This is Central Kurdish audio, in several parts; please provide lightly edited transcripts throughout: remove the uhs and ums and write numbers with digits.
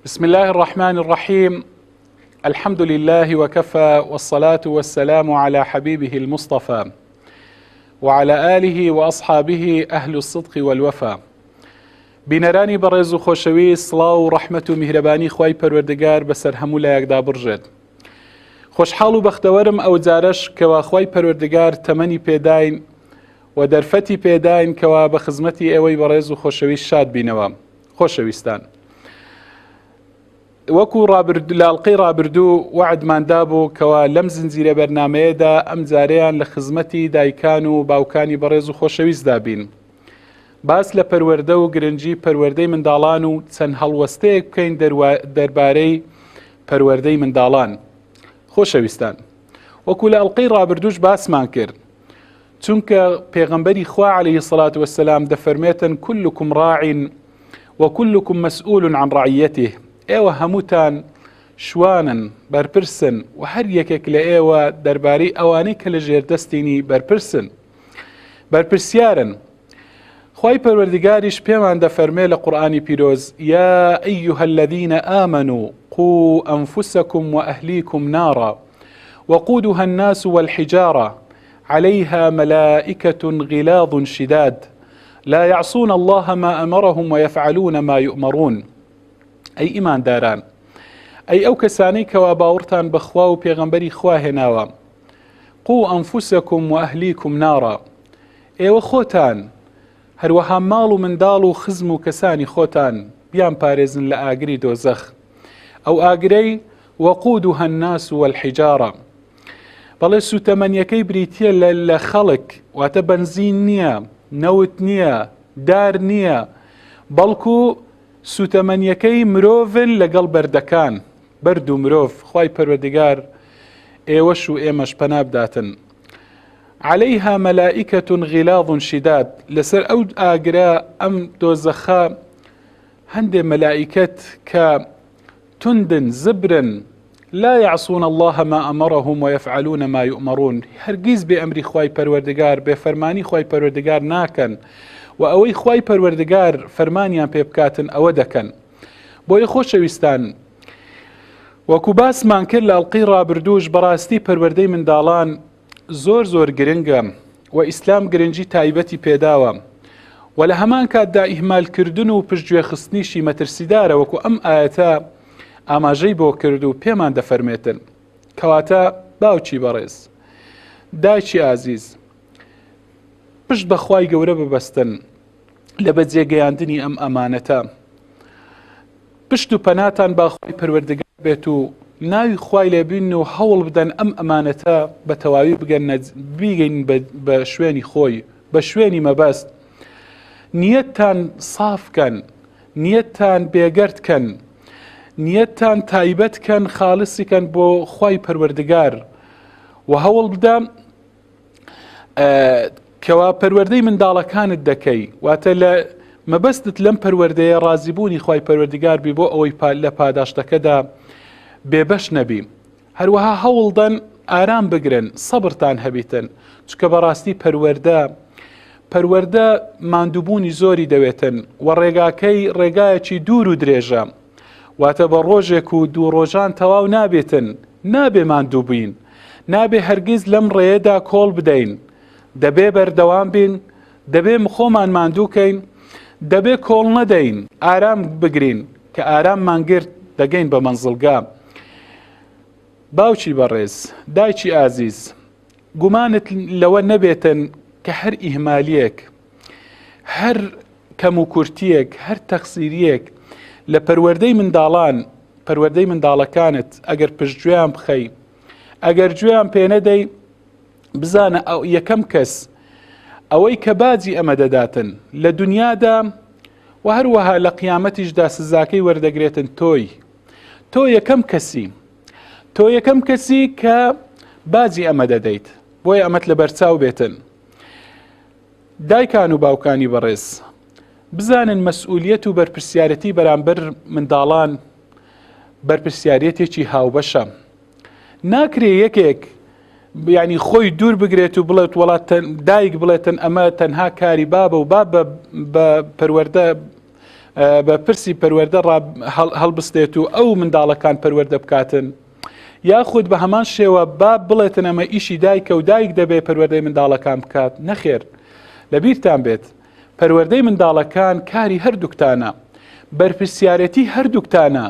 بسم الله الرحمن الرحيم. الحمد لله وكفى، والصلاة والسلام على حبيبه المصطفى وعلى آله وأصحابه أهل الصدق والوفا. بینەرانی بەڕێز و خۆشەوی، سڵاو و ڕەحمەت و میهرەبانی خوای پەروەردگار بەسەر هەموو لایەکدا بڕژێت. خۆشحاڵ و بەختەوەرم ئەو جارەش کەوا خوای پەروەردگار تەمەنی پێداین و دەرفەتی پێداین کەوا بە خزمەتی ئێوەی بەڕێز و خۆشەوی شاد بینەوە. خۆشەویستان، وەکو لاڵقەی ڕابردوو وعدماندا بوو کەوا لەم زنجیرە بەرنامەیەدا ئەم جارەیان لە خزمەتی دایکان و باوکانی بەڕێز و خۆشەویستدا بین. باس لە پەروەردە و گرنگی پەروەردەی منداڵان و چەند هەڵوەستەیەک بکەین دەربارەی پەروەردەی منداڵان. خۆشەویستان، وەکو لە ئەڵقەی ڕابردووش باسمان کرد، چونکە پێغەمبەری خوا عەلەیهی السەڵات وەسسەلام دەفەرمێتن كلكم راع وكلكم مسؤول عن رعيته. ئێوە هەمووتان شوانن، بەرپرسن و هەر یەکێک لە ئێوە دەربارەی ئەوانەی کە لە ژێردەستینی بەرپرسیارن. خوای پەروەردگاریش پێمان دەفەرمێ لە قورئانی پیرۆز: یا ئەیها الذین آمنوا قوا أنفسكم وأهليكم نارا وقودها الناس والحجارة عليها ملائكة غلاظ شداد لا يعصون الله ما أمرهم ويفعلون ما يؤمرون. ئەی ئیمانداران، ئەی ئەو کەسانەی کەوا باوەڕتان بەخوا و پێغەمبەری خوا هێناوە، قوا ئەنفوسەکم و ئەهلیکم نارا. ئێوە خۆتان هەروەها ماڵ و منداڵ و خزم و کەسانی خۆتان بیان پارێزن لە ئاگری دۆزەخ. ئەو ئاگرەی وەقودها الناس والحجارە، بەڵێ سوتەمەنیەکەی بریتیە لە خەڵک، واتە بەنزین نییە، نەوت نییە، دار نییە، بەڵکو سوتەمەنیەکەی مرۆڤن لەگەڵ بەردەکان، بەرد و مرۆڤ. خوای پەروەردگار ئێوەش و ئێمەش پەنا بداتن. عليها ملائكة غلاظ شداد. لەسەر ئەو ئاگرە ئەم دۆزەخە هەندێ مەلائیکەت کە توندن زبرن، لا يعصون الله ما أمرهم ويفعلون ما يؤمرون. هەرگیز بێ ئەمری خوای پەروەردگار، بێ فەرمانی خوای پەروەردگار ناکەن و ئەوەی خوای پەروەردگار فەرمانیان پێ بکاتن ئەوە دەکەن. بۆیە خۆشەویستان، وەکو باسمان کرد لە ئەڵقەی ڕابردووش، بەڕاستی پەروەردەی منداڵان زۆر گرنگە و ئیسلام گرنگی تایبەتی پێداوە و لە هەمان کاتدا ئیهمالکردن و پشتگوێخستنیشی مەترسیدارە، وەکو ئەم ئاەتە ئاماژەی بۆ کرد و پێمان دەفەرمێتن. کەواتە باوکی بەڕێز، دایکی ئازیز، پشت بەخوای گەورە ببەستن لە بەجێگەیاندنی ئەم ئەمانەتە. پشت و پەناتان باخوای پەروەردگار بێت و ناوی خوای لێبین و هەوڵ بدەن ئەم ئەمانەتە بە تەواوی بیگەین بە شوێنی خۆی، بە شوێنی مەبەست. نیەتتان سافکەن، نیەتتان بێگەردکەن، نیەتتان تایبەتکەن، خاڵسیکەن بۆ خوای پەروەردگار و هەوڵ بدە کەوا پەروەردەی منداڵەکانت دەکەی، واتە لە مەبەستت لەم پەروەردەیە ڕازیبوونی خوای پەروەردگار بی بۆ ئەوەی لە پاداشتەکەدا بێبەش نەبی. هەروەها هەوڵدەن ئارام بگرن، سەبرتان هەبیتن، چکە بەڕاستی پەروەردە ماندووبوونی زۆری دەوێتن و ڕێگاکەی ڕێگایەکی دوور و درێژە، واتە بە ڕۆژێک و دوو ڕۆژان تەواو نابێتن، نابێ ماندووبین، نابێ هەرگیز لەم ڕێیەدا کۆڵ بدەین. دەبێ بەردەوام بین، دەبێ خۆمان ماندووکەین، دەبێ کۆڵ نەدەین، ئارام بگرین کە ئاراممان گرت دەگەین بە مەنزڵگا. باوکی بەڕێز، دایکی ئازیز، گومانت لەوە نەبێتن کە هەر ئیهمالیەک، هەر کەم و کورتیەک، هەر تەقسیریەک لە پەروەردەی منداڵان، پەروەردەی منداڵەکانت ئەگەر پشتگوێیان بخەی، ئەگەر گوێیان پێ نەدەی، بزانە ئەو یەکەم کەس ئەوەی کە باجی ئەمە دەداتن لە دنیادا و هەروەها لە قیامەتیشدا سزاکەی وەردەگرێتن تۆ یەکەم کەسی کە باجی ئەمە دەدەیت، بۆیە ئەمەت لە بەرچاو بێتن. دایکان و باوکانی بەڕێز، بزانن مەسئولیەت و بەرپرسیارەتی بەرامبەر منداڵان بەرپرسیارەتێکی هاوبەشە. ناکرێ یەکێک یعنی خۆی دوور بگرێت و بڵێت وڵات دایک بڵێتن ئەمە تەنها کاری بابە و باب بە پەروەردە بە پرسی پەروەردە هەڵبستێت و ئەو منداڵەکان پەروەردە بکاتن، یاخود بە هەمان شێوە با بڵێتن ئەمە ئیشی دایکە و دایک دەبێت پەروەردەی منداڵەکان بکات. نەخێر، لەبیرتان بێت پەروەردەی منداڵەکان کاری هەردووکتانە، بەرپرسیارەتی هەردووکتانە،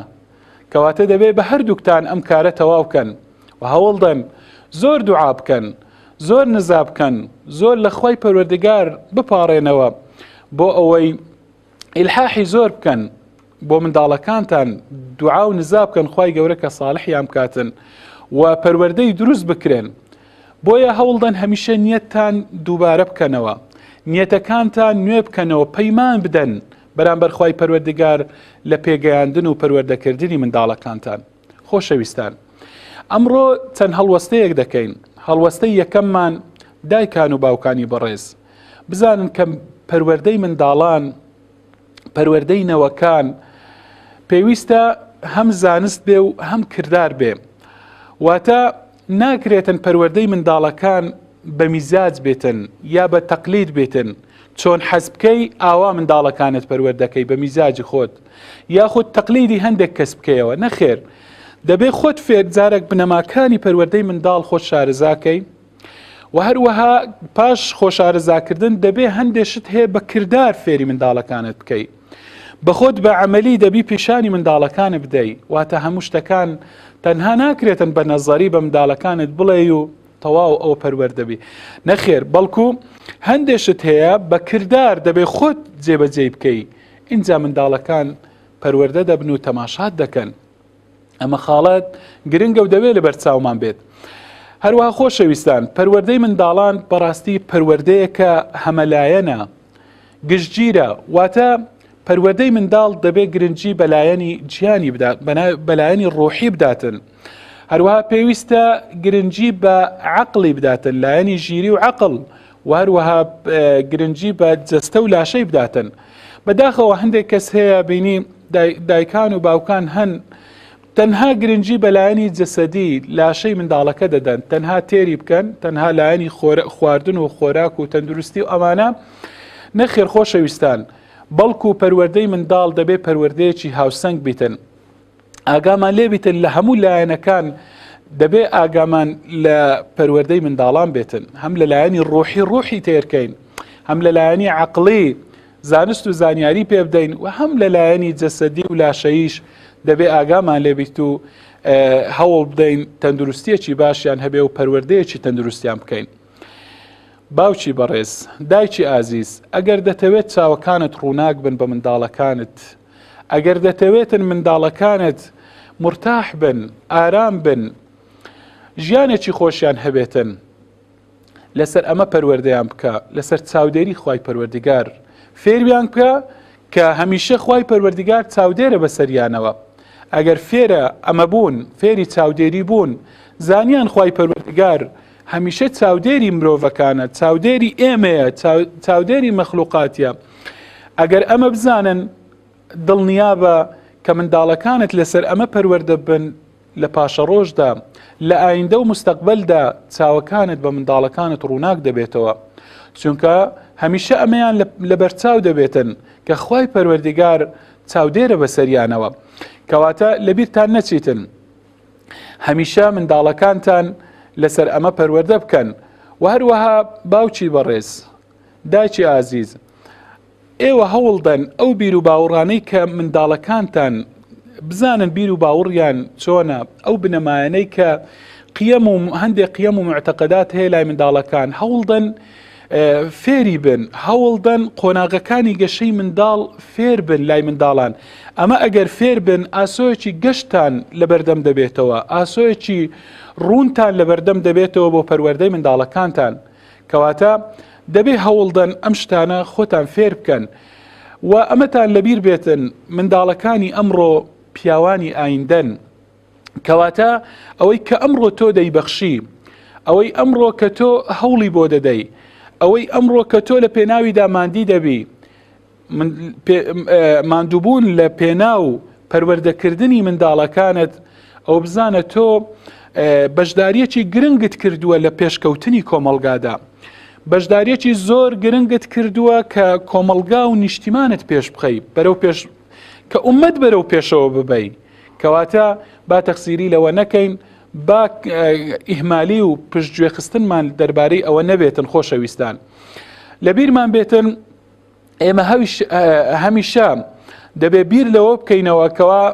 کەواتە دەبێت بە هەردووکتان ئەم کارە تەواو بکەن و هەوڵدەن زۆر دوعا بکەن، زۆر نزا بکەن، زۆر لە خوای پەروەردگار بپاڕێنەوە بۆ ئەوەی ئیلحاحی زۆر بکەن بۆ منداڵەکانتان، دوعا و نزا بکەن خوای گەورە کە ساڵحیان بکاتن و پەروەردەی دروست بکرێن. بۆیە هەوڵدەن هەمیشە نیەتتان دووبارە بکەنەوە، نیەتەکانتان نوێ بکەنەوە، پەیمان بدەن بەرامبەر خوای پەروەردگار لە پێگەیاندن و پەروەردەکردنی منداڵەکانتان. خۆشەویستان، ئەمڕۆ چەند هەڵوەستەیەک دەکەین. هەڵوەستەی یەکەممان دایکان و باوکانی بەڕێز بزانن کە پەروەردەی منداڵان، پەروەردەی نەوەکان پێویستە هەم زانست بێ و هەم کردار بێ. واتە ناکرێتن پەروەردەی منداڵەکان بە میزاج بێتن یا بە تەقلید بێتن، چۆن حەز بکەی ئاوا منداڵەکانت پەروەردەکەی بە میزاجی خۆت، یاخود تەقلیدی هەندێک کەس بکەیەوە. نەخێر، دەبێ خۆت فێرجارێک بنەماکانی پەروەردەی منداڵ خۆت شارەزاکەی و هەروەها پاش خۆشارەزاکردن دەبێ هەندێشت هەیە بە کردار فێری منداڵەکانت بکەی، بە خۆت بە عەمەلی دەبی پیشانی منداڵەکانت بدەی. واتە هەموو شتەکان تەنها ناکرێتن بە نەزەری بە منداڵەکانت بڵێ و تەواو ئەو پەروەردەبی. نەخێر، بەڵکو هەندێشت هەیە بە کردار دەبێ خۆت جێبەجێ بکەی. اینجا منداڵەکان پەروەردە دەبن و تەماشات دەکەن. ئەمە خاڵەت گرنگە و دەوێت لە بەرچاومان بێت. هەروەها خۆشەویستان، پەروەردەی منداڵان بەڕاستی پەروەردەیەکە هەمەلایەنە، گشتگیرە. واتە پەروەردەی منداڵ دەبێت گرنگی بەلایەنی گیانی بدات، بەلایەنی ڕۆحی بداتن. هەروەها پێویستە گرنگی بە عەقڵی بداتن، لایەنی ژیری و عەقڵ، و هەروەها گرنگی بە جەستە و لاشەی بداتن. بەداخەوە هەندێک کەس هەیە بینی دایکان و باوکان هەن تەنها گرنگی بەلایەنی جەسەدی لاشەی منداڵەکە دەدەن، تەنها تێری بکەن، تەنها لایەنی خواردن و خۆراک و تەندروستی و ئەمانە. نەخێر خۆشەویستان، بەڵکو پەروەردەی منداڵ دەبێت پەروەردەیەکی هاوسەنگ بیتن، ئاگامان لێ بیتن لە هەموو لایەنەکان. دەبێت ئاگامان لە پەروەردەی منداڵان بێتن، هەم لە لایەنی ڕۆحی تێرکەین، هەم لە لایەنی عەقڵی زانست و زانیاری پێ بدەین، و هەم لە لایەنی جەسەدی و لاشەییش دەبێ ئاگامان لێبیت و هەوڵ بدەین تەندروستیەکی باشیان هەبێ و پەروەردەیەکی تەندروستیان بکەین. باوکی بەڕێز، دایکی ئازیز، ئەگەر دەتەوێت چاوەکانت ڕووناک بن بە منداڵەکانت، ئەگەر دەتەوێتن منداڵەکانت مرتاح بن، ئارام بن، ژیانێکی خۆشیان هەبێتن، لەسەر ئەمە پەروەردەیان بکە، لەسەر چاودێری خوای پەروەردگار فێریان بکە کە هەمیشە خوای پەروەردگار چاودێرە بەسەریانەوە. ئەگەر فێرە ئەمە بوون، فێری چاودێری بوون، زانیان خوای پەروەردگار هەمیشە چاودێری مرۆڤەکانە، چاودێری ئێمەیە، چاودێری مەخلوقاتیە. ئەگەر ئەمە بزانن، دڵنیابە کە منداڵەکانت لەسەر ئەمە پەروەردە بن، لە پاشە ڕۆژدا، لە ئایندە و مستەقبەلدا چاوەکانت بە منداڵەکانت ڕووناک دەبێتەوە، چونکە هەمیشە ئەمەیان لە بەرچاو دەبێتن کە خوای پەروەردگار چاودێرە بەسەریانەوە. کەواتە لەبیرتان نەچیتن، هەمیشە منداڵەکانتان لەسەر ئەمە پەروەردە بکەن. و هەروەها باوکی بەڕێز، دایکی ئازیز، ئێوە هەوڵدەن ئەو بیر و باوەڕانەی کە منداڵەکانتان بزانن بیر و باوەڕیان چۆنە، ئەو بنەمایانەی کە قیەم و هەندێک قیەم و معتەقەدات هەیە لای منداڵەکان، هەوڵدەن فێری بن، هەوڵدەن قۆناغەکانی گەشەی منداڵ فێر بن لای منداڵان. ئەمە ئەگەر فێر بن، ئاسۆیەکی گەشتان لەبەردەم دەبێتەوە، ئاسۆیەکی ڕوونتان لەبەردەم دەبێتەوە بۆ پەروەردەی منداڵەکانتان. کەواتە دەبێ هەوڵدەن ئەم شتانە خۆتان فێر بکەن و ئەمەتان لەبیر بێتن منداڵەکانی ئەمڕۆ پیاوانی ئایندەن. کەواتە ئەوەی کە ئەمڕۆ تۆ دەیبەخشی، ئەوەی ئەمڕۆ کە تۆ هەوڵی بۆ دەدەی، ئەوەی ئەمڕۆ کە تۆ لە پێناویدا ماندی دەبی، ماندووبوون لە پێناو پەروەردەکردنی منداڵەکانت، ئەو بزانە تۆ بەشداریەکی گرنگت کردووە لە پێشکەوتنی کۆمەڵگادا، بەشداریەکی زۆر گرنگت کردووە کە کۆمەڵگا و نیشتیمانت پێش بخەی، بەرەو کە ئومەت بەرەو پێشەوە ببەی کەواتە با تەقسیری لەوە نەکەین با ئیهمالی و پشتگوێ خستنمان دەربارەی ئەوە نەبێتن خۆشەویستان لە بیرمان بێتن ئێمە هەمیشە دەبێ بیر لەوە بکەینەوە کەوا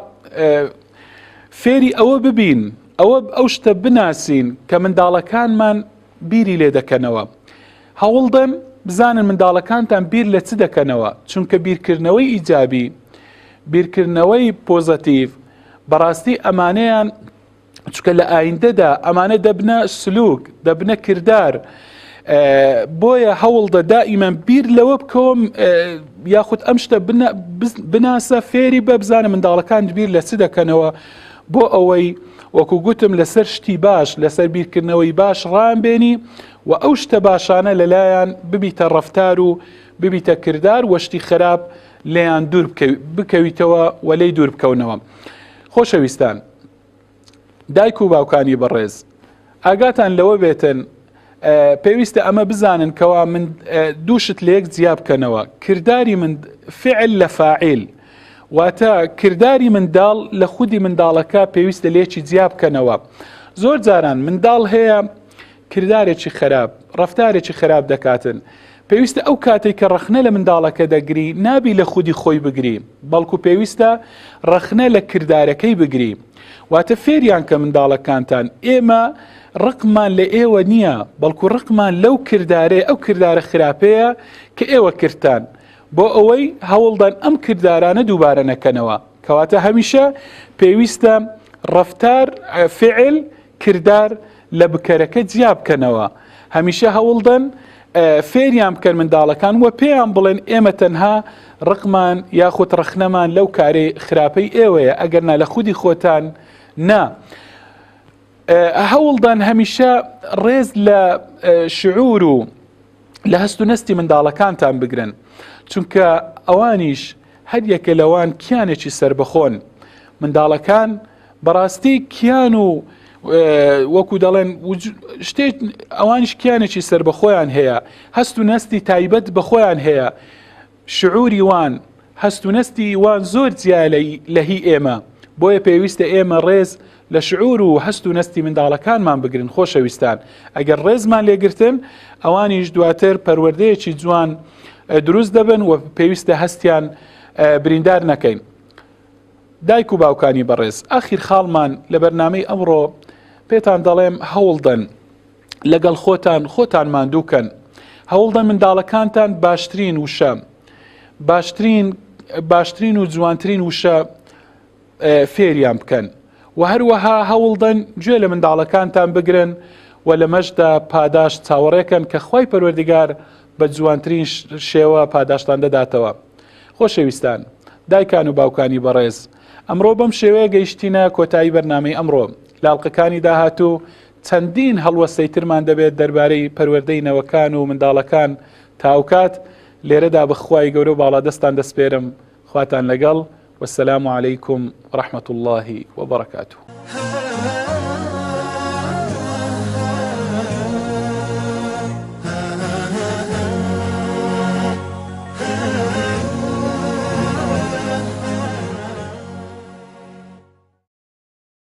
فێری ئەوە ببین ئەو شتە بناسین کە منداڵەکانمان بیری لێ دەکەنەوە هەوڵدەن بزانن منداڵەکانتان بیر لە چ دەکەنەوە چونکە بیرکردنەوەی ئیجابی بیرکردنەوەی پۆزەتیڤ بەڕاستی ئەمانەیان چونکە لە ئایندەدا ئەمانە دەبنە سلوک دەبنە کردار بۆیە هەوڵدە دائیمەن بیر لەوە بکەوم یاخود ئەم شتە بناسە فێری بە بزانە منداڵەکان بیر لە چ دەکەنەوە بۆ ئەوەی وەکو گوتم لەسەر شتی باش لەسەر بیرکردنەوەی باش ڕامبێنی و ئەو شتە باشانە لەلایەن ببیتە ڕەفتار و ببیتە کردار وەشتی خراپ لێیان دوور بکەویتەوە و لێی دوور بکەونەوە خۆشەویستان دایک و باوکانی بەڕێز ئاگاتان لەوە بێتن پێویستە ئەمە بزانن کەوا من دووشت لە یەک جیا بکەنەوە کردداری من فعل لە فاعیل واتە کردداری منداڵ لە خودی منداڵەکە پێویستە لێکی جیا بکەنەوە زۆر جاران منداڵ هەیە کردارێکی خراپ ڕەفتارێکی خراپ دەکاتن پێویستە ئەو کاتێک کە ڕەخنە لە منداڵەکە دەگری نابی لە خودی خۆی بگری بەڵکو پێویستە ڕەخنە لە کردارەکەی بگری واتە فێریان کە منداڵەکانتان ئێمە ڕقمان لە ئێوە نییە بەڵکو ڕقمان لەو کردارێ ئەو کردارە خراپەیە کە ئێوە کردتان بۆ ئەوەی هەوڵدان ئەم کردارانە دووبارە نەکەنەوە کەواتە هەمیشە پێویستە ڕەفتار فعل کردار لە بکەرەکە جیا بکەنەوە هەمیشە هەوڵدان فێریان بکەن منداڵەکان وە پێیان بڵێن ئێمە تەنها ڕقمان یاخود ڕەخنەمان لەو کارەی خراپەی ئێوەیە ئەگەرنا لە خودی خۆتان نا هەوڵدان هەمیشە ڕێز لە شعور و لە هەست و نەستی منداڵەکانتان بگرن چونکە ئەوانیش هەر یەکە لەوان کیانێکی سربەخۆن منداڵەکان بەڕاستی کیان و وەکو دەڵێن شتێک ئەوانیش کیانێکی سربەخۆیان هەیە هەست و نەستی تایبەت بەخۆیان هەیە شعوری وان هەست و نەستی وان زۆر جیا لە هی ئێمە بۆیە پێویستە ئێمە ڕێز لە شعور و هەست و نەستی منداڵەکانمان بگرن خۆشەویستان ئەگەر ڕێزمان لێگرتن ئەوانیش دواتر پەروەردەیەکی جوان دروست دەبن و پێویستە هەستیان بریندار نەکەین دایک و باوکانی بەڕێز ئاخیر خاڵمان لە بەرنامەی ئەمڕۆ پێتان دەڵێم هەوڵدەن لەگەڵ خۆتان ماندووکەن هەوڵدەن منداڵەکانتان باشترین وشە باشترین و جوانترین وشە فێریان بکەن و هەروەها هەوڵدەن گوێ لە منداڵەکانتان بگرن و لە مەشدا پاداش چاوەڕێکن کە خوای پەروەردگار بە جوانترین شێوە پاداشتان دەداتەوە خۆشەویستان دایکان و باوکانی بەڕێز ئەمڕۆ بەم شێوەیە گەیشتینە کۆتایی بەرنامەی ئەمڕۆ لاڵقەکانی داهاتوو چەندین هەڵوەستەی ترمان دەبێت دەربارەی پەروەردەی نەوەکان و منداڵەکان تاوکات لێرەدا بەخوای گەورە و باڵا دەستان دەسپێرم خواتان لەگەڵ والسلام عليكم ورحمة الله وبركاته.